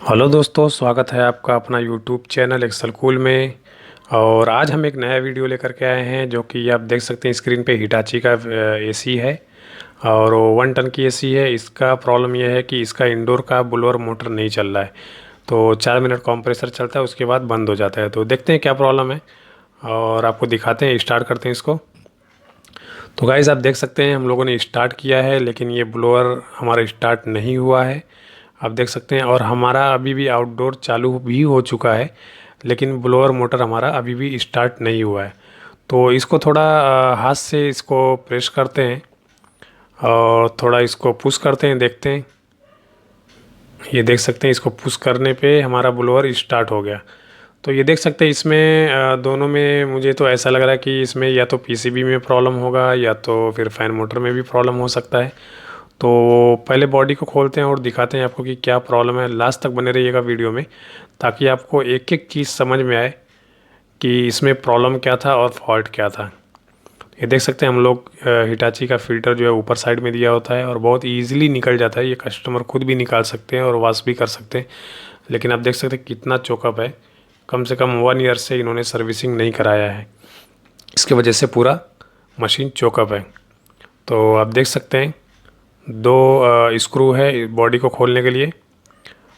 Hello दोस्तों, स्वागत है आपका अपना यूट्यूब चैनल एक्सेल कूल में। और आज हम एक नया वीडियो लेकर के आए हैं जो कि आप देख सकते हैं स्क्रीन पे हिटाची का एसी है। और वो 1 टन की एसी है। इसका प्रॉब्लम यह है कि इसका इंडोर का ब्लोअर मोटर नहीं चल रहा है। तो 4 मिनट कंप्रेसर चलता है, उसके बाद बंद हो जाता है। तो देखते हैं क्या प्रॉब्लम है और आपको दिखाते हैं। स्टार्ट करते हैं इसको। तो गाइस, आप देख सकते हैं हम लोगों ने स्टार्ट किया है, लेकिन ये ब्लोअर हमारा स्टार्ट नहीं हुआ है। आप देख सकते हैं। और हमारा अभी भी आउटडोर चालू भी हो चुका है, लेकिन ब्लोअर मोटर हमारा अभी भी स्टार्ट नहीं हुआ है। तो इसको थोड़ा हाथ से इसको प्रेस करते हैं और थोड़ा इसको पुश करते हैं, देखते हैं। ये देख सकते हैं, इसको पुश करने पे हमारा ब्लोअर स्टार्ट हो गया। तो ये देख सकते हैं इसमें दोनों में मुझे तो ऐसा लग रहा है कि इसमें या तो पीसीबी में प्रॉब्लम होगा या तो फिर फैन मोटर में भी प्रॉब्लम हो सकता है। तो पहले बॉडी को खोलते हैं और दिखाते हैं आपको कि क्या प्रॉब्लम है। लास्ट तक बने रहिएगा वीडियो में, ताकि आपको एक एक चीज़ समझ में आए कि इसमें प्रॉब्लम क्या था और फॉल्ट क्या था। ये देख सकते हैं हम लोग हिटाची का फ़िल्टर जो है ऊपर साइड में दिया होता है और बहुत ईजिली निकल जाता है। ये कस्टमर खुद भी निकाल सकते हैं और वॉश भी कर सकते हैं। लेकिन आप देख सकते हैं कितना चोकअप है। कम से कम 1 ईयर से इन्होंने सर्विसिंग नहीं कराया है, इसके वजह से पूरा मशीन चोकअप है। तो आप देख सकते हैं 2 स्क्रू है बॉडी को खोलने के लिए,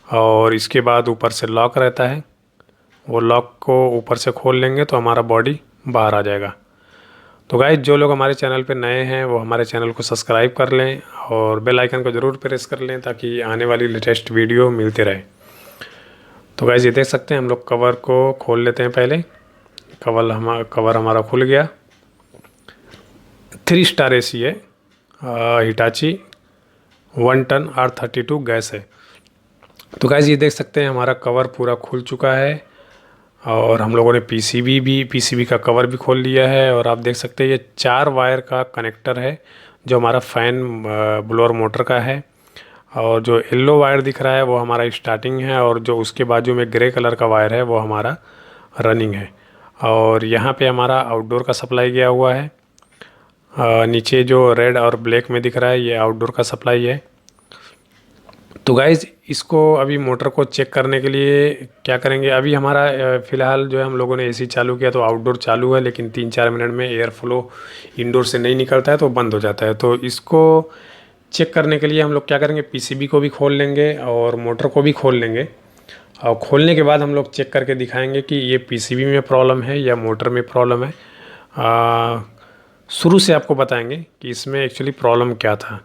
और इसके बाद ऊपर से लॉक रहता है। वो लॉक को ऊपर से खोल लेंगे तो हमारा बॉडी बाहर आ जाएगा। तो गाइस, जो लोग हमारे चैनल पे नए हैं वो हमारे चैनल को सब्सक्राइब कर लें और बेल आइकन को ज़रूर प्रेस कर लें, ताकि आने वाली लेटेस्ट वीडियो मिलते रहे। तो गाइस, ये देख सकते हैं हम लोग कवर को खोल लेते हैं पहले। कवर हमारा खुल गया। 3 स्टार एसी है, हिटाची 1 टन R32 गैस है। तो गाइस, ये देख सकते हैं हमारा कवर पूरा खुल चुका है। और हम लोगों ने पीसीबी का कवर भी खोल लिया है। और आप देख सकते हैं ये 4 वायर का कनेक्टर है, जो हमारा फ़ैन ब्लोअर मोटर का है। और जो येलो वायर दिख रहा है वो हमारा स्टार्टिंग है, और जो उसके बाजू में ग्रे कलर का वायर है वो हमारा रनिंग है। और यहाँ पे हमारा आउटडोर का सप्लाई गया हुआ है। नीचे जो रेड और ब्लैक में दिख रहा है ये आउटडोर का सप्लाई है। तो गाइज़, इसको अभी मोटर को चेक करने के लिए क्या करेंगे, अभी हमारा फ़िलहाल जो है हम लोगों ने एसी चालू किया तो आउटडोर चालू है, लेकिन 3-4 मिनट में एयर फ्लो इंडोर से नहीं निकलता है तो बंद हो जाता है। तो इसको चेक करने के लिए हम लोग क्या करेंगे, पीसीबी को भी खोल लेंगे और मोटर को भी खोल लेंगे। और खोलने के बाद हम लोग चेक करके दिखाएंगे कि ये पीसीबी में प्रॉब्लम है या मोटर में प्रॉब्लम है। शुरू से आपको बताएंगे कि इसमें एक्चुअली प्रॉब्लम क्या था,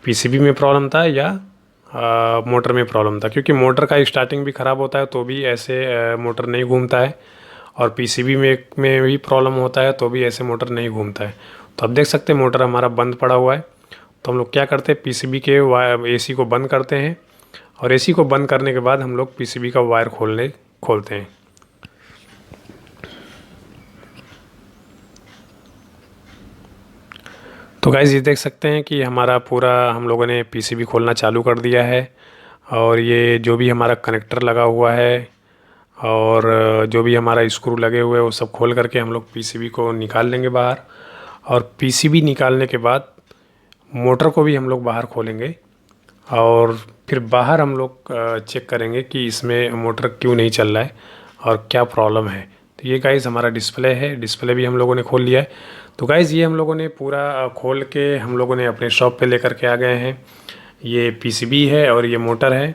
पीसीबी में प्रॉब्लम था या मोटर में प्रॉब्लम था। क्योंकि मोटर का स्टार्टिंग भी ख़राब होता है तो भी ऐसे मोटर नहीं घूमता है, और पीसीबी में भी प्रॉब्लम होता है तो भी ऐसे मोटर नहीं घूमता है। तो आप देख सकते हैं मोटर हमारा बंद पड़ा हुआ है। तो हम लोग क्या करते हैं, पीसीबी के एसी को बंद करते हैं, और एसी को बंद करने के बाद हम लोग पीसीबी का वायर खोलते हैं। तो गाइस, ये देख सकते हैं कि हमारा पूरा हम लोगों ने पीसीबी खोलना चालू कर दिया है। और ये जो भी हमारा कनेक्टर लगा हुआ है और जो भी हमारा स्क्रू लगे हुए हैं वो सब खोल करके हम लोग पीसीबी को निकाल लेंगे बाहर। और पीसीबी निकालने के बाद मोटर को भी हम लोग बाहर खोलेंगे, और फिर बाहर हम लोग चेक करेंगे कि इसमें मोटर क्यों नहीं चल रहा है और क्या प्रॉब्लम है। तो ये गाइज़ हमारा डिस्प्ले है, डिस्प्ले भी हम लोगों ने खोल लिया है। तो गाइज़, ये हम लोगों ने पूरा खोल के हम लोगों ने अपने शॉप पे लेकर के आ गए हैं। ये पीसीबी है और ये मोटर है,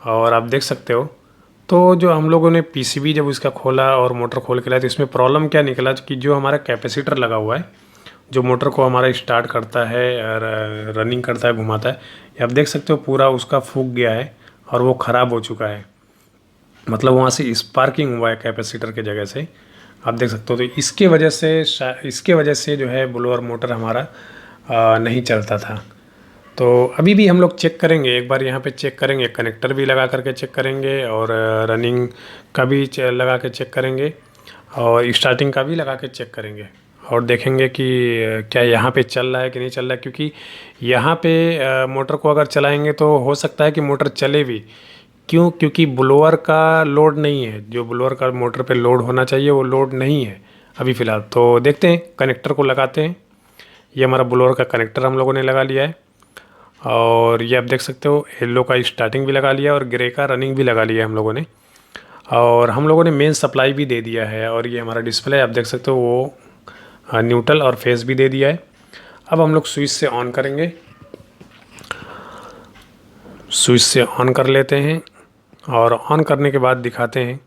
और आप देख सकते हो। तो जो हम लोगों ने पीसीबी जब इसका खोला और मोटर खोल के लाया तो इसमें प्रॉब्लम क्या निकला कि जो हमारा कैपेसिटर लगा हुआ है, जो मोटर को हमारा स्टार्ट करता है, रनिंग करता है, घुमाता है, ये आप देख सकते हो पूरा उसका फूक गया है और वो ख़राब हो चुका है। मतलब वहाँ से स्पार्किंग हुआ है कैपेसिटर के जगह से, आप देख सकते हो। तो इसके वजह से जो है ब्लोअर मोटर हमारा नहीं चलता था। तो अभी भी हम लोग चेक करेंगे, एक बार यहाँ पे चेक करेंगे, कनेक्टर भी लगा करके चेक करेंगे, और रनिंग का भी लगा के चेक करेंगे, और स्टार्टिंग का भी लगा के चेक करेंगे, और देखेंगे कि क्या यहाँ पे चल रहा है कि नहीं चल रहा है। क्योंकि यहाँ पे मोटर को अगर चलाएंगे तो हो सकता है कि मोटर चले भी। क्यों? क्योंकि ब्लोअर का लोड नहीं है, जो ब्लोअर का मोटर पे लोड होना चाहिए वो लोड नहीं है अभी फ़िलहाल। तो देखते हैं, कनेक्टर को लगाते हैं। ये हमारा ब्लोअर का कनेक्टर हम लोगों ने लगा लिया है। और ये आप देख सकते हो येलो का स्टार्टिंग भी लगा लिया और ग्रे का रनिंग भी लगा लिया हम लोगों ने। और हम लोगों ने मेन सप्लाई भी दे दिया है। और ये हमारा डिस्प्ले आप देख सकते हो वो न्यूट्रल और फेस भी दे दिया है। अब हम लोग स्विच से ऑन करेंगे, स्विच से ऑन कर लेते हैं और ऑन करने के बाद दिखाते हैं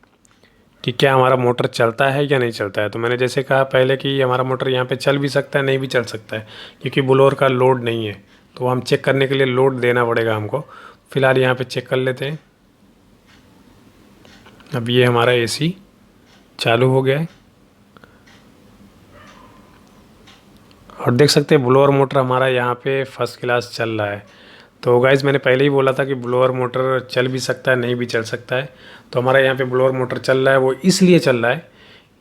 कि क्या हमारा मोटर चलता है या नहीं चलता है। तो मैंने जैसे कहा पहले कि हमारा मोटर यहाँ पे चल भी सकता है, नहीं भी चल सकता है, क्योंकि ब्लोअर का लोड नहीं है। तो हम चेक करने के लिए लोड देना पड़ेगा हमको। फ़िलहाल यहाँ पे चेक कर लेते हैं। अब ये हमारा एसी चालू हो गया है और देख सकते हैं ब्लोअर मोटर हमारा यहाँ पे फर्स्ट क्लास चल रहा है। तो गाइज़ मैंने पहले ही बोला था कि ब्लोअर मोटर चल भी सकता है, नहीं भी चल सकता है। तो हमारा यहाँ पे ब्लोअर मोटर चल रहा है, वो इसलिए चल रहा है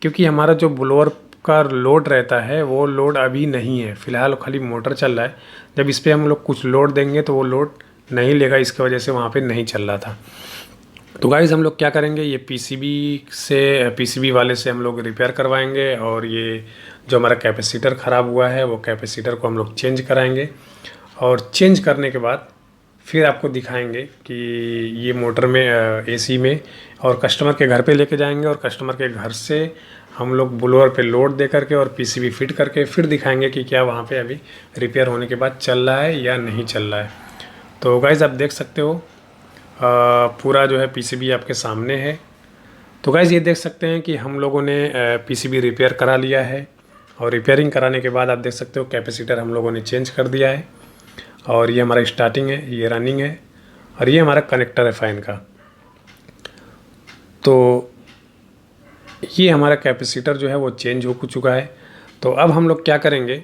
क्योंकि हमारा जो ब्लोअर का लोड रहता है वो लोड अभी नहीं है। फ़िलहाल खाली मोटर चल रहा है। जब इस पर हम लोग कुछ लोड देंगे तो वो लोड नहीं लेगा, इसकी वजह से वहाँ पर नहीं चल रहा था। तो गाइज़ हम लोग क्या करेंगे, ये पीसीबी वाले से हम लोग रिपेयर करवाएंगे और ये जो हमारा कैपेसिटर ख़राब हुआ है वो कैपेसिटर को हम लोग चेंज कराएंगे। और चेंज करने के बाद फिर आपको दिखाएंगे कि ये मोटर में एसी में और कस्टमर के घर पे लेके जाएंगे और कस्टमर के घर से हम लोग ब्लोअर पे लोड दे करके और पीसीबी फिट करके फिर दिखाएंगे कि क्या वहाँ पे अभी रिपेयर होने के बाद चल रहा है या नहीं चल रहा है। तो गाइज़ आप देख सकते हो पूरा जो है पीसीबी आपके सामने है। तो गाइज़ ये देख सकते हैं कि हम लोगों ने पीसीबी रिपेयर करा लिया है और रिपेयरिंग कराने के बाद आप देख सकते हो कैपेसिटर हम लोगों ने चेंज कर दिया है। और ये हमारा स्टार्टिंग है, ये रनिंग है और ये हमारा कनेक्टर है फ़ैन का। तो ये हमारा कैपेसिटर जो है वो चेंज हो चुका है। तो अब हम लोग क्या करेंगे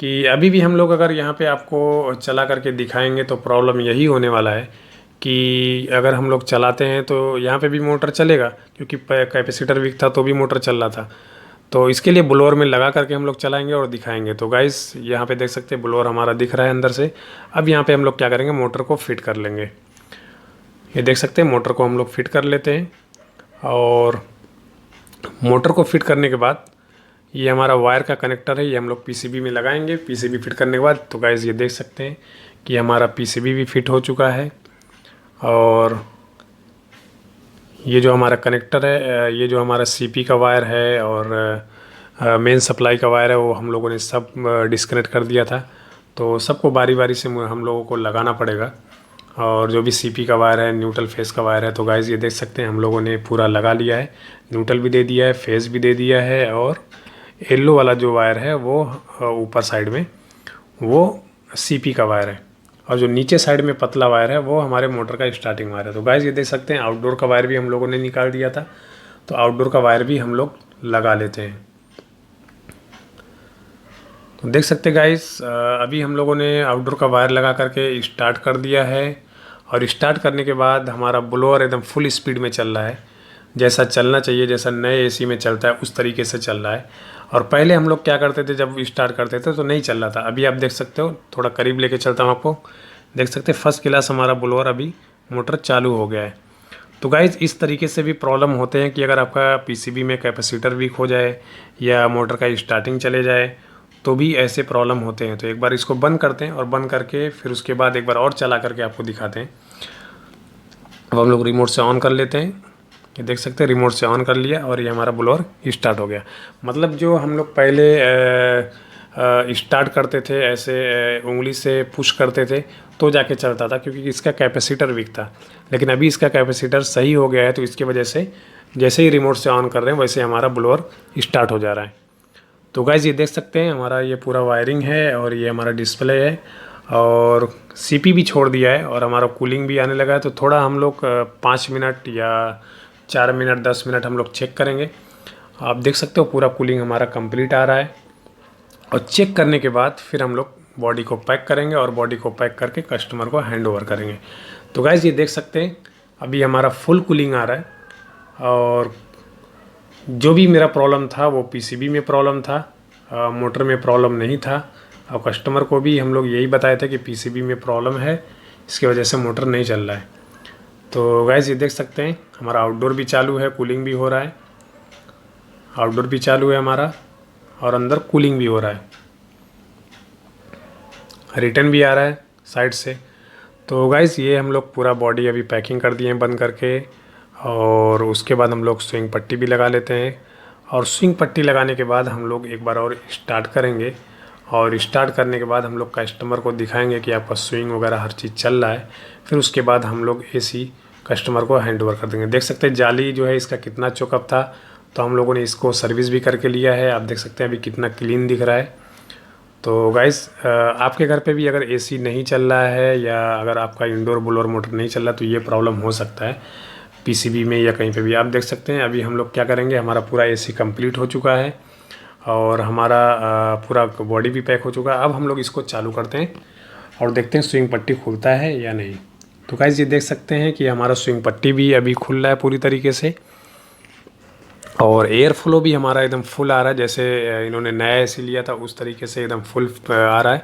कि अभी भी हम लोग अगर यहाँ पे आपको चला करके दिखाएंगे तो प्रॉब्लम यही होने वाला है कि अगर हम लोग चलाते हैं तो यहाँ पे भी मोटर चलेगा, क्योंकि कैपेसिटर वीक था तो भी मोटर चल रहा था। तो इसके लिए ब्लोअर में लगा करके हम लोग चलाएंगे और दिखाएंगे। तो गाइस यहाँ पे देख सकते हैं ब्लोअर हमारा दिख रहा है अंदर से। अब यहाँ पे हम लोग क्या करेंगे, मोटर को फिट कर लेंगे। ये देख सकते हैं मोटर को हम लोग फिट कर लेते हैं और मोटर को फिट करने के बाद ये हमारा वायर का कनेक्टर है, ये हम लोग पीसीबी में लगाएंगे। पीसीबी फिट करने के बाद तो गाइस ये देख सकते हैं कि हमारा पीसीबी भी फिट हो चुका है। और ये जो हमारा कनेक्टर है, ये जो हमारा सीपी का वायर है और मेन सप्लाई का वायर है वो हम लोगों ने सब डिस्कनेक्ट कर दिया था। तो सबको बारी बारी से हम लोगों को लगाना पड़ेगा। और जो भी सीपी का वायर है, न्यूट्रल फेस का वायर है, तो गाइस ये देख सकते हैं हम लोगों ने पूरा लगा लिया है। न्यूट्रल भी दे दिया है, फेस भी दे दिया है और येलो वाला जो वायर है वो ऊपर साइड में वो सीपी का वायर है और जो नीचे साइड में पतला वायर है वो हमारे मोटर का स्टार्टिंग वायर है। तो गाइस ये देख सकते हैं आउटडोर का वायर भी हम लोगों ने निकाल दिया था। तो आउटडोर का वायर भी हम लोग लगा लेते हैं। तो देख सकते हैं गाइस अभी हम लोगों ने आउटडोर का वायर लगा करके स्टार्ट कर दिया है और स्टार्ट करने के बाद हमारा ब्लोअर एकदम फुल स्पीड में चल रहा है, जैसा चलना चाहिए, जैसा नए एसी में चलता है उस तरीके से चल रहा है। और पहले हम लोग क्या करते थे, जब स्टार्ट करते थे तो नहीं चल रहा था। अभी आप देख सकते हो, थोड़ा करीब लेके चलता हूँ आपको, देख सकते हैं फर्स्ट क्लास हमारा ब्लोअर अभी मोटर चालू हो गया है। तो गाइज़ इस तरीके से भी प्रॉब्लम होते हैं कि अगर आपका पीसीबी में कैपेसिटर वीक हो जाए या मोटर का स्टार्टिंग चले जाए तो भी ऐसे प्रॉब्लम होते हैं। तो एक बार इसको बंद करते हैं और बंद करके फिर उसके बाद एक बार और चला करके आपको दिखाते हैं। अब हम लोग रिमोट से ऑन कर लेते हैं। ये देख सकते हैं रिमोट से ऑन कर लिया और ये हमारा ब्लोअर स्टार्ट हो गया। मतलब जो हम लोग पहले स्टार्ट करते थे ऐसे उंगली से पुश करते थे तो जाके चलता था, क्योंकि इसका कैपेसिटर वीक था। लेकिन अभी इसका कैपेसिटर सही हो गया है तो इसकी वजह से जैसे ही रिमोट से ऑन कर रहे हैं वैसे हमारा ब्लोअर स्टार्ट हो जा रहा है। तो गाइज़ ये देख सकते हैं हमारा ये पूरा वायरिंग है और ये हमारा डिस्प्ले है और सीपी भी छोड़ दिया है और हमारा कूलिंग भी आने लगा है। तो थोड़ा हम लोग 5 मिनट या 4 मिनट 10 मिनट हम लोग चेक करेंगे। आप देख सकते हो पूरा कूलिंग हमारा कंप्लीट आ रहा है और चेक करने के बाद फिर हम लोग बॉडी को पैक करेंगे और बॉडी को पैक करके कस्टमर को हैंड ओवर करेंगे। तो गाइज़ ये देख सकते हैं अभी हमारा फुल कूलिंग आ रहा है और जो भी मेरा प्रॉब्लम था वो पीसीबी में प्रॉब्लम था, मोटर में प्रॉब्लम नहीं था। और कस्टमर को भी हम लोग यही बताए थे कि पीसीबी में प्रॉब्लम है, इसकी वजह से मोटर नहीं चल रहा है। तो गाइस ये देख सकते हैं हमारा आउटडोर भी चालू है, कूलिंग भी हो रहा है। आउटडोर भी चालू है हमारा और अंदर कूलिंग भी हो रहा है, रिटर्न भी आ रहा है, साइड से। तो गाइस ये हम लोग पूरा बॉडी अभी पैकिंग कर दिए हैं बंद करके, और उसके बाद हम लोग स्विंग पट्टी भी लगा लेते हैं। और स्विंग पट्टी लगाने के बाद हम लोग एक बार और स्टार्ट करेंगे, और स्टार्ट करने के बाद हम लोग कस्टमर को दिखाएंगे कि आपका स्विंग वगैरह हर चीज़ चल रहा है। फिर उसके बाद हम लोग एसी कस्टमर को हैंड ओवर कर देंगे। देख सकते हैं जाली जो है इसका कितना चोकअप था, तो हम लोगों ने इसको सर्विस भी करके लिया है। आप देख सकते हैं अभी कितना क्लीन दिख रहा है। तो गाइस आपके घर पे भी अगर एसी नहीं चल रहा है, या अगर आपका इंडोर बोलर मोटर नहीं चल रहा, तो ये प्रॉब्लम हो सकता है पीसीबी में या कहीं पे भी। आप देख सकते हैं अभी हम लोग क्या करेंगे, हमारा पूरा एसी कंप्लीट हो चुका है और हमारा पूरा बॉडी भी पैक हो चुका है। अब हम लोग इसको चालू करते हैं और देखते हैं स्विंग पट्टी खुलता है या नहीं। तो गाइस ये देख सकते हैं कि हमारा स्विंग पट्टी भी अभी खुल रहा है पूरी तरीके से, और एयर फ्लो भी हमारा एकदम फुल आ रहा है। जैसे इन्होंने नया एसी लिया था उस तरीके से एकदम फुल आ रहा है,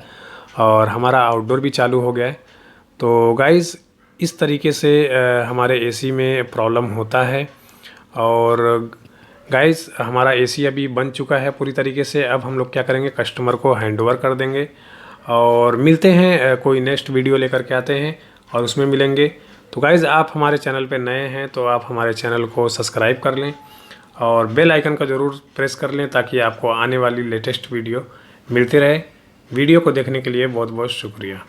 और हमारा आउटडोर भी चालू हो गया है। तो गाइस इस तरीके से हमारे एसी में प्रॉब्लम होता है। और गाइस हमारा एसी अभी बन चुका है पूरी तरीके से। अब हम लोग क्या करेंगे, कस्टमर को हैंड ओवर कर देंगे, और मिलते हैं कोई नेक्स्ट वीडियो लेकर के आते हैं और उसमें मिलेंगे। तो गाइस आप हमारे चैनल पे नए हैं तो आप हमारे चैनल को सब्सक्राइब कर लें और बेल आइकन का ज़रूर प्रेस कर लें, ताकि आपको आने वाली लेटेस्ट वीडियो मिलती रहे। वीडियो को देखने के लिए बहुत बहुत शुक्रिया।